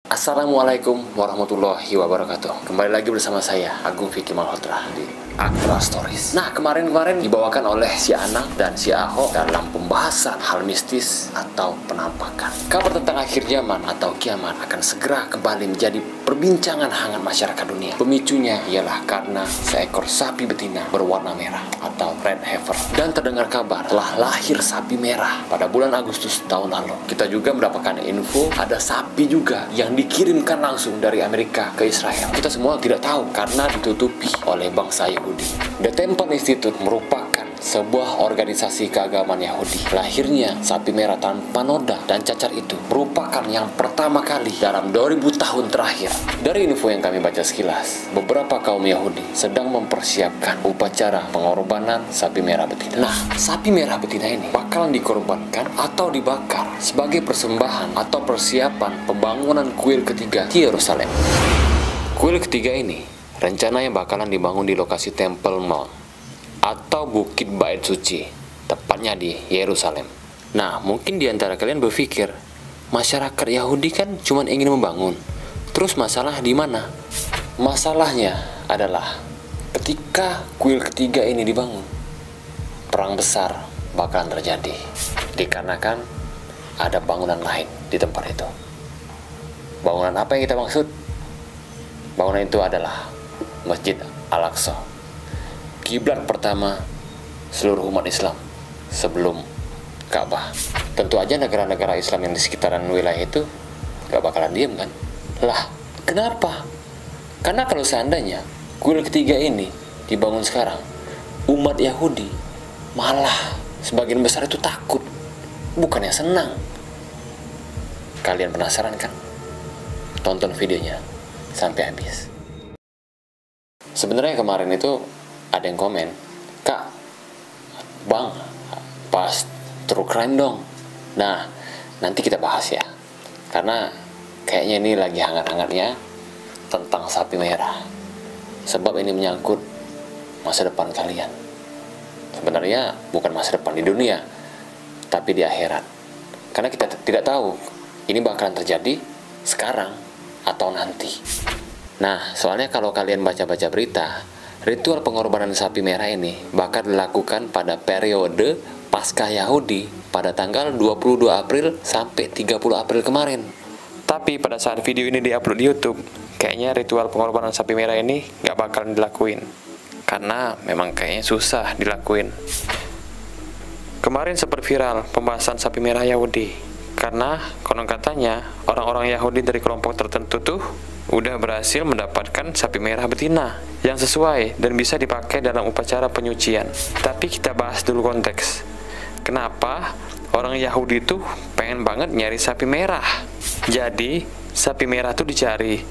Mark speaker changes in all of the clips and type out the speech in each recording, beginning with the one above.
Speaker 1: Assalamualaikum warahmatullahi wabarakatuh. Kembali lagi bersama saya Agung Fikri Malhotra di Akra Stories. Nah, kemarin dibawakan oleh si Anang dan si Ahok dalam pembahasan hal mistis atau penampakan. Kabar tentang akhir zaman atau kiamat akan segera kembali menjadi perbincangan hangat masyarakat dunia. Pemicunya ialah karena seekor sapi betina berwarna merah atau red heifer. Dan terdengar kabar telah lahir sapi merah pada bulan Agustus tahun lalu. Kita juga mendapatkan info ada sapi juga yang dikirimkan langsung dari Amerika ke Israel. Kita semua tidak tahu karena ditutupi oleh bangsa Yahudi. The Temple Institute merupakan sebuah organisasi keagamaan Yahudi. Lahirnya sapi merah tanpa noda dan cacar itu merupakan yang pertama kali dalam 2000 tahun terakhir. Dari info yang kami baca sekilas, beberapa kaum Yahudi sedang mempersiapkan upacara pengorbanan sapi merah betina. Nah, sapi merah betina ini bakalan dikorbankan atau dibakar sebagai persembahan atau persiapan pembangunan kuil ketiga di Yerusalem. Kuil ketiga ini rencananya bakalan dibangun di lokasi Temple Mount atau Bukit Bait Suci, tepatnya di Yerusalem. Nah, mungkin di antara kalian berpikir, masyarakat Yahudi kan cuma ingin membangun. Terus masalah di mana? Masalahnya adalah ketika kuil ketiga ini dibangun, perang besar bakalan terjadi. Dikarenakan ada bangunan lain di tempat itu. Bangunan apa yang kita maksud? Bangunan itu adalah Masjid Al-Aqsa, kiblat pertama seluruh umat Islam sebelum Ka'bah. Tentu aja negara-negara Islam yang di sekitaran wilayah itu gak bakalan diem kan? Lah, kenapa? Karena kalau seandainya kuil ketiga ini dibangun sekarang, umat Yahudi malah sebagian besar itu takut, bukannya senang. Kalian penasaran kan? Tonton videonya sampai habis. Sebenarnya kemarin itu ada yang komen, "Kak, Bang, pas true crime dong." Nah, nanti kita bahas ya. Karena kayaknya ini lagi hangat-hangatnya tentang sapi merah. Sebab ini menyangkut masa depan kalian. Sebenarnya bukan masa depan di dunia, tapi di akhirat. Karena kita tidak tahu ini bakalan terjadi sekarang atau nanti. Nah, soalnya kalau kalian baca-baca berita, ritual pengorbanan sapi merah ini bakal dilakukan pada periode Paskah Yahudi pada tanggal 22 April sampai 30 April kemarin. Tapi pada saat video ini diupload di YouTube, kayaknya ritual pengorbanan sapi merah ini gak bakalan dilakuin. Karena memang kayaknya susah dilakuin. Kemarin sempat viral pembahasan sapi merah Yahudi. Karena konon katanya orang-orang Yahudi dari kelompok tertentu tuh udah berhasil mendapatkan sapi merah betina yang sesuai dan bisa dipakai dalam upacara penyucian. Tapi kita bahas dulu konteks. Kenapa orang Yahudi tuh pengen banget nyari sapi merah? Jadi sapi merah tuh dicari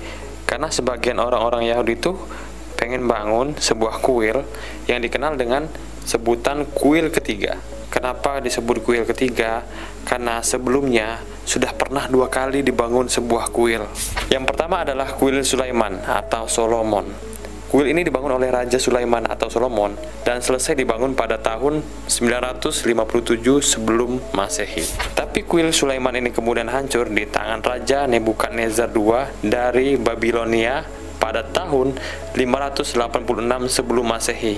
Speaker 1: karena sebagian orang-orang Yahudi tuh pengen bangun sebuah kuil yang dikenal dengan sebutan kuil ketiga. Kenapa disebut kuil ketiga? Karena sebelumnya sudah pernah 2 kali dibangun sebuah kuil. Yang pertama adalah kuil Sulaiman atau Solomon. Kuil ini dibangun oleh Raja Sulaiman atau Solomon dan selesai dibangun pada tahun 957 sebelum Masehi. Tapi kuil Sulaiman ini kemudian hancur di tangan Raja Nebukadnezar II dari Babilonia pada tahun 586 sebelum Masehi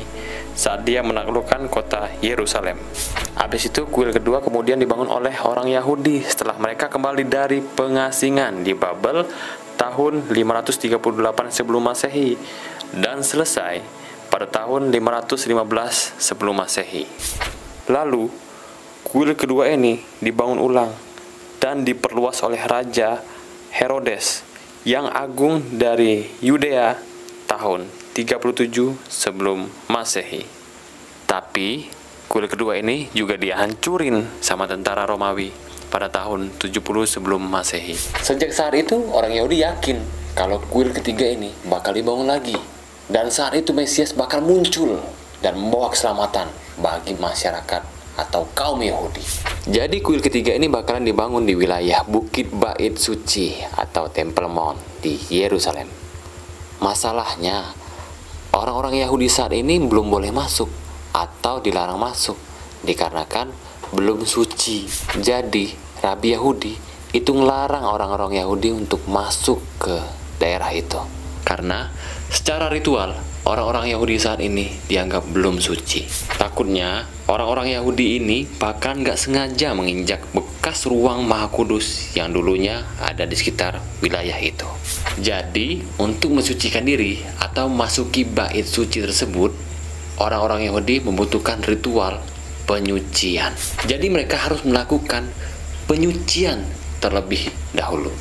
Speaker 1: saat dia menaklukkan kota Yerusalem. Habis itu kuil kedua kemudian dibangun oleh orang Yahudi setelah mereka kembali dari pengasingan di Babel tahun 538 sebelum Masehi dan selesai pada tahun 515 sebelum Masehi. Lalu kuil kedua ini dibangun ulang dan diperluas oleh Raja Herodes yang agung dari Yudea tahun 37 sebelum Masehi. Tapi kuil kedua ini juga dihancurin sama tentara Romawi pada tahun 70 sebelum Masehi. Sejak saat itu orang Yahudi yakin kalau kuil ketiga ini bakal dibangun lagi. Dan saat itu Mesias bakal muncul dan membawa keselamatan bagi masyarakat atau kaum Yahudi. Jadi kuil ketiga ini bakalan dibangun di wilayah Bukit Bait Suci atau Temple Mount di Yerusalem. Masalahnya, orang-orang Yahudi saat ini belum boleh masuk atau dilarang masuk dikarenakan belum suci. Jadi, Rabi Yahudi itu ngelarang orang-orang Yahudi untuk masuk ke daerah itu. Karena secara ritual, orang-orang Yahudi saat ini dianggap belum suci. Takutnya orang-orang Yahudi ini bahkan nggak sengaja menginjak bekas ruang Maha Kudus yang dulunya ada di sekitar wilayah itu. Jadi, untuk mensucikan diri atau memasuki bait suci tersebut, orang-orang Yahudi membutuhkan ritual penyucian. Jadi mereka harus melakukan penyucian terlebih dahulu.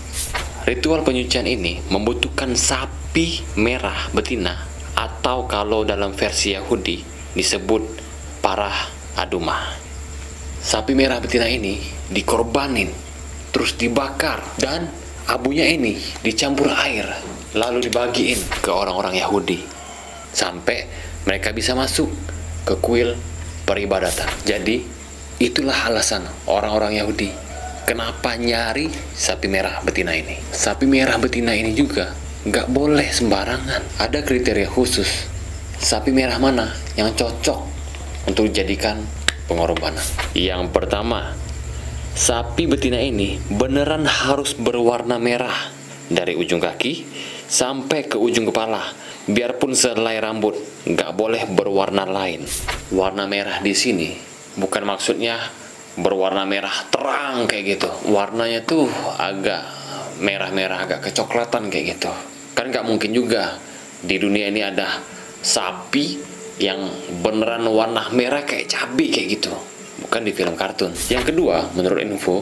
Speaker 1: Ritual penyucian ini membutuhkan sapi merah betina, atau kalau dalam versi Yahudi disebut parah adumah. Sapi merah betina ini dikorbanin, terus dibakar, dan abunya ini dicampur air, lalu dibagiin ke orang-orang Yahudi sampai mereka bisa masuk ke kuil peribadatan. Jadi itulah alasan orang-orang Yahudi kenapa nyari sapi merah betina ini. Sapi merah betina ini juga nggak boleh sembarangan. Ada kriteria khusus. Sapi merah mana yang cocok untuk dijadikan pengorbanan. Yang pertama, sapi betina ini beneran harus berwarna merah dari ujung kaki sampai ke ujung kepala. Biarpun selai rambut, nggak boleh berwarna lain. Warna merah di sini bukan maksudnya berwarna merah terang kayak gitu. Warnanya tuh agak merah-merah, agak kecoklatan kayak gitu. Kan nggak mungkin juga di dunia ini ada sapi yang beneran warna merah kayak cabai kayak gitu. Bukan di film kartun. Yang kedua, menurut info,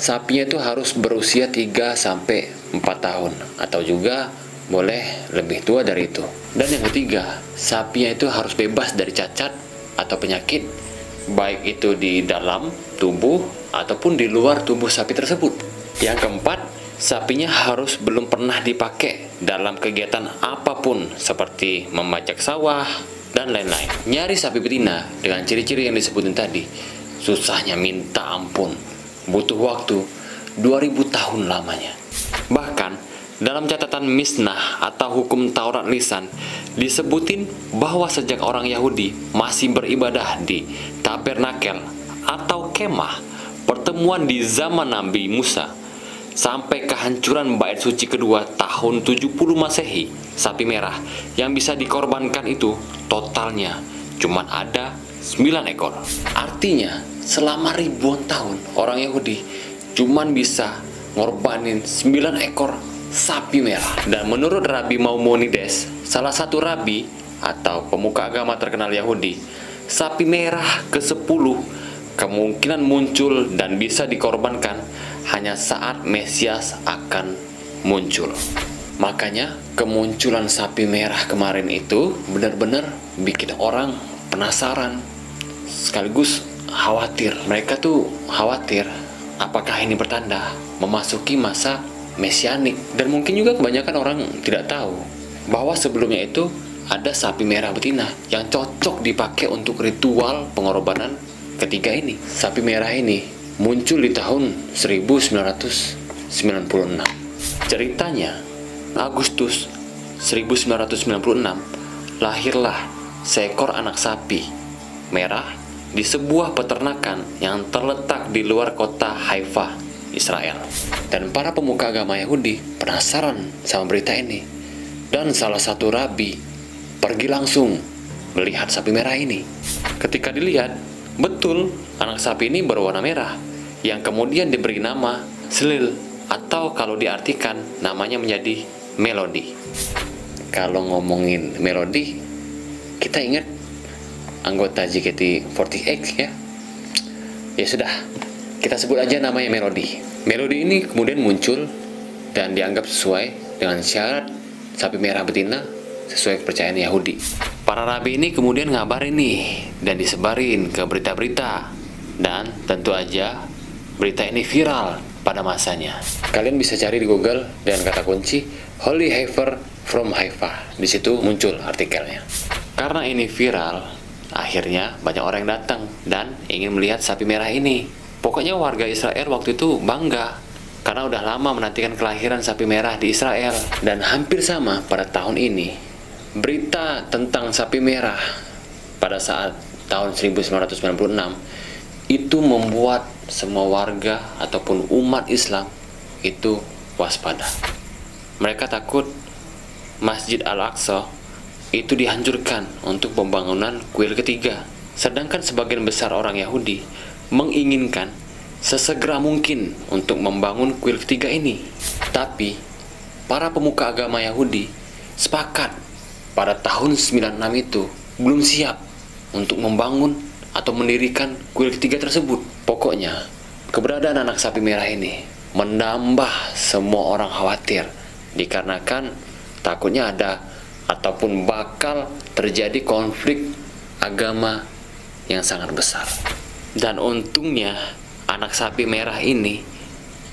Speaker 1: sapinya itu harus berusia 3-4 tahun atau juga boleh lebih tua dari itu. Dan yang ketiga, sapinya itu harus bebas dari cacat atau penyakit, baik itu di dalam tubuh ataupun di luar tubuh sapi tersebut. Yang keempat, sapinya harus belum pernah dipakai dalam kegiatan apapun seperti membajak sawah dan lain-lain. Nyari sapi betina dengan ciri-ciri yang disebutin tadi susahnya minta ampun. Butuh waktu 2000 tahun lamanya. Bahkan dalam catatan Misnah atau hukum Taurat lisan disebutin bahwa sejak orang Yahudi masih beribadah di tabernakel atau kemah pertemuan di zaman Nabi Musa sampai kehancuran bait suci kedua tahun 70 Masehi, sapi merah yang bisa dikorbankan itu totalnya cuma ada 9 ekor. Artinya selama ribuan tahun orang Yahudi cuman bisa ngorbanin 9 ekor sapi merah. Dan menurut Rabbi Maimonides, salah satu rabi atau pemuka agama terkenal Yahudi, sapi merah ke-10 kemungkinan muncul dan bisa dikorbankan hanya saat Mesias akan muncul. Makanya kemunculan sapi merah kemarin itu benar-benar bikin orang penasaran sekaligus khawatir. Mereka tuh khawatir apakah ini pertanda memasuki masa mesianik. Dan mungkin juga kebanyakan orang tidak tahu bahwa sebelumnya itu ada sapi merah betina yang cocok dipakai untuk ritual pengorbanan ketiga ini. Sapi merah ini muncul di tahun 1996. Ceritanya, Agustus 1996 lahirlah seekor anak sapi merah di sebuah peternakan yang terletak di luar kota Haifa, Israel. Dan para pemuka agama Yahudi penasaran sama berita ini. Dan salah satu rabi pergi langsung melihat sapi merah ini. Ketika dilihat, betul anak sapi ini berwarna merah yang kemudian diberi nama Selil, atau kalau diartikan namanya menjadi Melody. Kalau ngomongin Melody, kita ingat anggota JKT48 ya. Ya sudah, kita sebut aja namanya Melody. Melody ini kemudian muncul dan dianggap sesuai dengan syarat sapi merah betina sesuai kepercayaan Yahudi. Para rabi ini kemudian ngabarin nih dan disebarin ke berita-berita. Dan tentu aja berita ini viral pada masanya. Kalian bisa cari di Google dengan kata kunci Holy Heifer from Haifa. Di situ muncul artikelnya. Karena ini viral, akhirnya banyak orang yang datang dan ingin melihat sapi merah ini. Pokoknya warga Israel waktu itu bangga karena udah lama menantikan kelahiran sapi merah di Israel. Dan hampir sama pada tahun ini, berita tentang sapi merah pada saat tahun 1996 itu membuat semua warga ataupun umat Islam itu waspada. Mereka takut Masjid Al-Aqsa itu dihancurkan untuk pembangunan kuil ketiga. Sedangkan sebagian besar orang Yahudi menginginkan sesegera mungkin untuk membangun kuil ketiga ini. Tapi para pemuka agama Yahudi sepakat pada tahun 96 itu belum siap untuk membangun atau mendirikan kuil ketiga tersebut. Pokoknya keberadaan anak sapi merah ini menambah semua orang khawatir, dikarenakan takutnya ada ataupun bakal terjadi konflik agama yang sangat besar. Dan untungnya anak sapi merah ini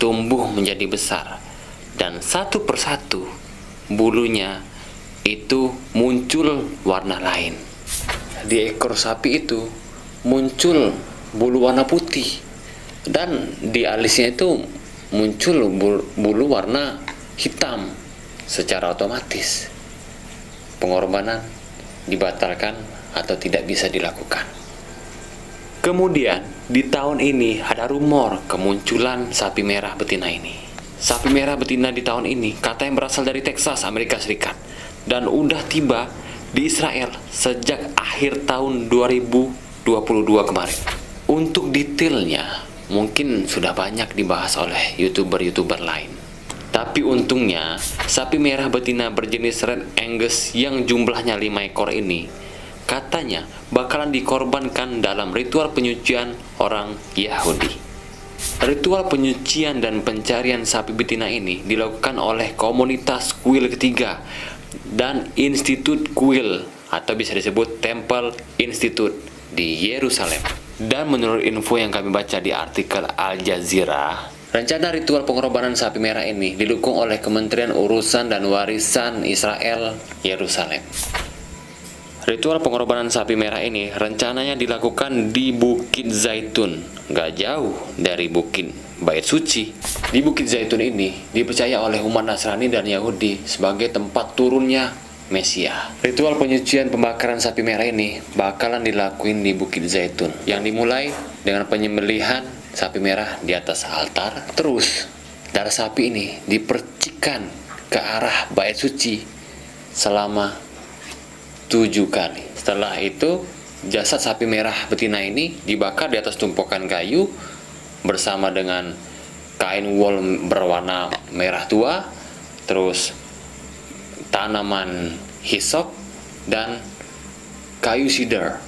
Speaker 1: tumbuh menjadi besar, dan satu persatu bulunya itu muncul warna lain. Di ekor sapi itu muncul bulu warna putih, dan di alisnya itu muncul bulu warna hitam. Secara otomatis pengorbanan dibatalkan atau tidak bisa dilakukan. Kemudian di tahun ini ada rumor kemunculan sapi merah betina ini. Sapi merah betina di tahun ini katanya berasal dari Texas, Amerika Serikat, dan udah tiba di Israel sejak akhir tahun 2022 kemarin. Untuk detailnya mungkin sudah banyak dibahas oleh YouTuber lain. Tapi untungnya sapi merah betina berjenis Red Angus yang jumlahnya 5 ekor ini katanya bakalan dikorbankan dalam ritual penyucian orang Yahudi. Ritual penyucian dan pencarian sapi betina ini dilakukan oleh komunitas kuil ketiga dan Institut Kuil, atau bisa disebut Temple Institute di Yerusalem. Dan menurut info yang kami baca di artikel Al Jazeera, rencana ritual pengorbanan sapi merah ini didukung oleh Kementerian Urusan dan Warisan Israel Yerusalem. Ritual pengorbanan sapi merah ini rencananya dilakukan di Bukit Zaitun, gak jauh dari Bukit Bait Suci. Di Bukit Zaitun ini dipercaya oleh umat Nasrani dan Yahudi sebagai tempat turunnya Mesia. Ritual penyucian pembakaran sapi merah ini bakalan dilakuin di Bukit Zaitun, yang dimulai dengan penyembelihan sapi merah di atas altar. Terus darah sapi ini dipercikan ke arah Bait Suci selama 7 kali. Setelah itu jasad sapi merah betina ini dibakar di atas tumpukan kayu bersama dengan kain wol berwarna merah tua, terus tanaman hisop dan kayu cedar.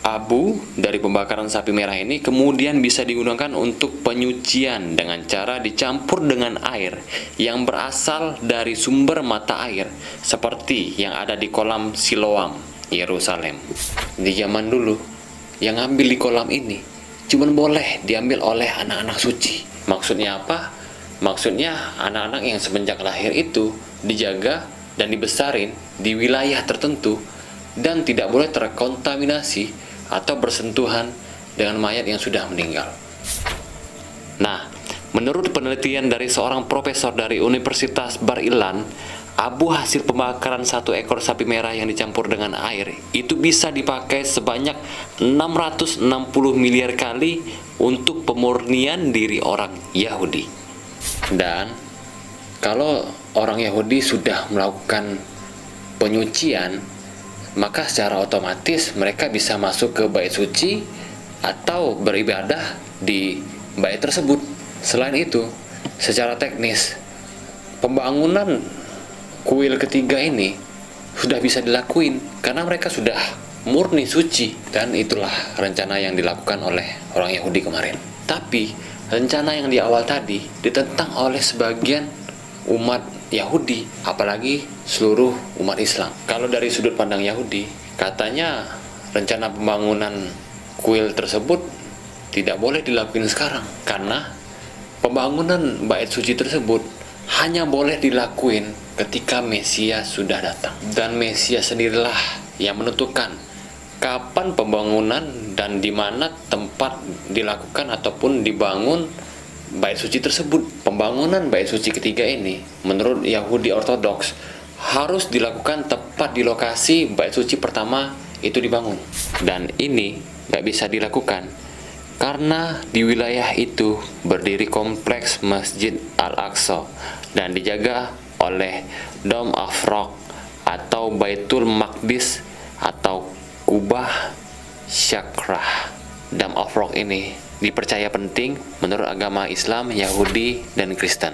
Speaker 1: Abu dari pembakaran sapi merah ini kemudian bisa digunakan untuk penyucian dengan cara dicampur dengan air yang berasal dari sumber mata air seperti yang ada di kolam Siloam, Yerusalem. Di zaman dulu, yang ambil di kolam ini cuma boleh diambil oleh anak-anak suci. Maksudnya apa? Maksudnya anak-anak yang semenjak lahir itu dijaga dan dibesarin di wilayah tertentu dan tidak boleh terkontaminasi atau bersentuhan dengan mayat yang sudah meninggal. Nah, menurut penelitian dari seorang profesor dari Universitas Bar Ilan, abu hasil pembakaran satu ekor sapi merah yang dicampur dengan air itu bisa dipakai sebanyak 660 miliar kali untuk pemurnian diri orang Yahudi. Dan kalau orang Yahudi sudah melakukan penyucian, maka secara otomatis mereka bisa masuk ke bait suci atau beribadah di bait tersebut. Selain itu, secara teknis, pembangunan kuil ketiga ini sudah bisa dilakuin karena mereka sudah murni suci, dan itulah rencana yang dilakukan oleh orang Yahudi kemarin. Tapi rencana yang di awal tadi ditentang oleh sebagian umat Yahudi, apalagi seluruh umat Islam. Kalau dari sudut pandang Yahudi, katanya rencana pembangunan kuil tersebut tidak boleh dilakukan sekarang, karena pembangunan bait suci tersebut hanya boleh dilakuin ketika Mesias sudah datang, dan Mesias sendirilah yang menentukan kapan pembangunan dan di mana tempat dilakukan ataupun dibangun bait suci tersebut. Pembangunan bait suci ketiga ini menurut Yahudi Ortodoks harus dilakukan tepat di lokasi bait suci pertama itu dibangun, dan ini gak bisa dilakukan karena di wilayah itu berdiri kompleks Masjid Al-Aqsa dan dijaga oleh Dome of Rock atau Baitul Maqdis atau Kubah Syakrah. Dome of Rock ini dipercaya penting menurut agama Islam, Yahudi, dan Kristen.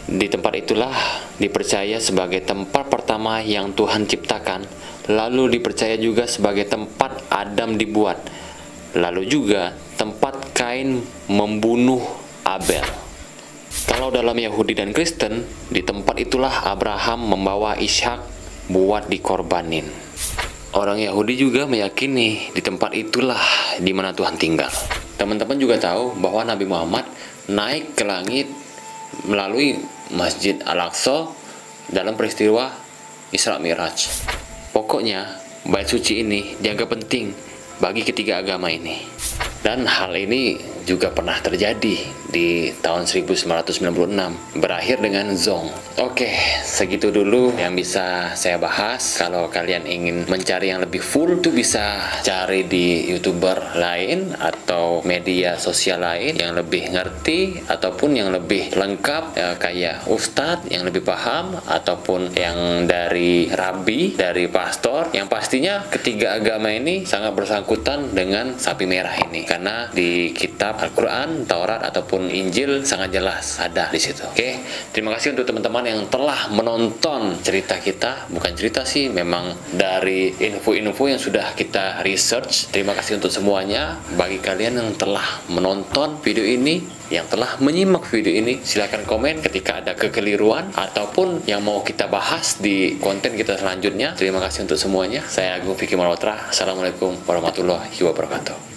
Speaker 1: Di tempat itulah dipercaya sebagai tempat pertama yang Tuhan ciptakan, lalu dipercaya juga sebagai tempat Adam dibuat, lalu juga tempat Kain membunuh Abel. Kalau dalam Yahudi dan Kristen, di tempat itulah Abraham membawa Ishak buat dikorbanin. Orang Yahudi juga meyakini di tempat itulah di mana Tuhan tinggal. Teman-teman juga tahu bahwa Nabi Muhammad naik ke langit melalui Masjid Al-Aqsa dalam peristiwa Isra Mi'raj. Pokoknya, bait suci ini dianggap penting bagi ketiga agama ini. Dan hal ini juga pernah terjadi di tahun 1996, berakhir dengan Zong. Oke, segitu dulu yang bisa saya bahas. Kalau kalian ingin mencari yang lebih full, tuh bisa cari di YouTuber lain atau media sosial lain yang lebih ngerti ataupun yang lebih lengkap, ya, kayak Ustadz yang lebih paham ataupun yang dari Rabi, dari pastor. Yang pastinya ketiga agama ini sangat bersangkutan dengan sapi merah ini, karena di kitab Al-Quran, Taurat ataupun Injil sangat jelas ada di situ. Oke, terima kasih untuk teman-teman yang telah menonton cerita kita. Bukan cerita sih, memang dari info-info yang sudah kita research. Terima kasih untuk semuanya. Bagi kalian yang telah menonton video ini, yang telah menyimak video ini, silahkan komen ketika ada kekeliruan ataupun yang mau kita bahas di konten kita selanjutnya. Terima kasih untuk semuanya. Saya Agung Vicky Malhotra. Assalamualaikum warahmatullahi wabarakatuh.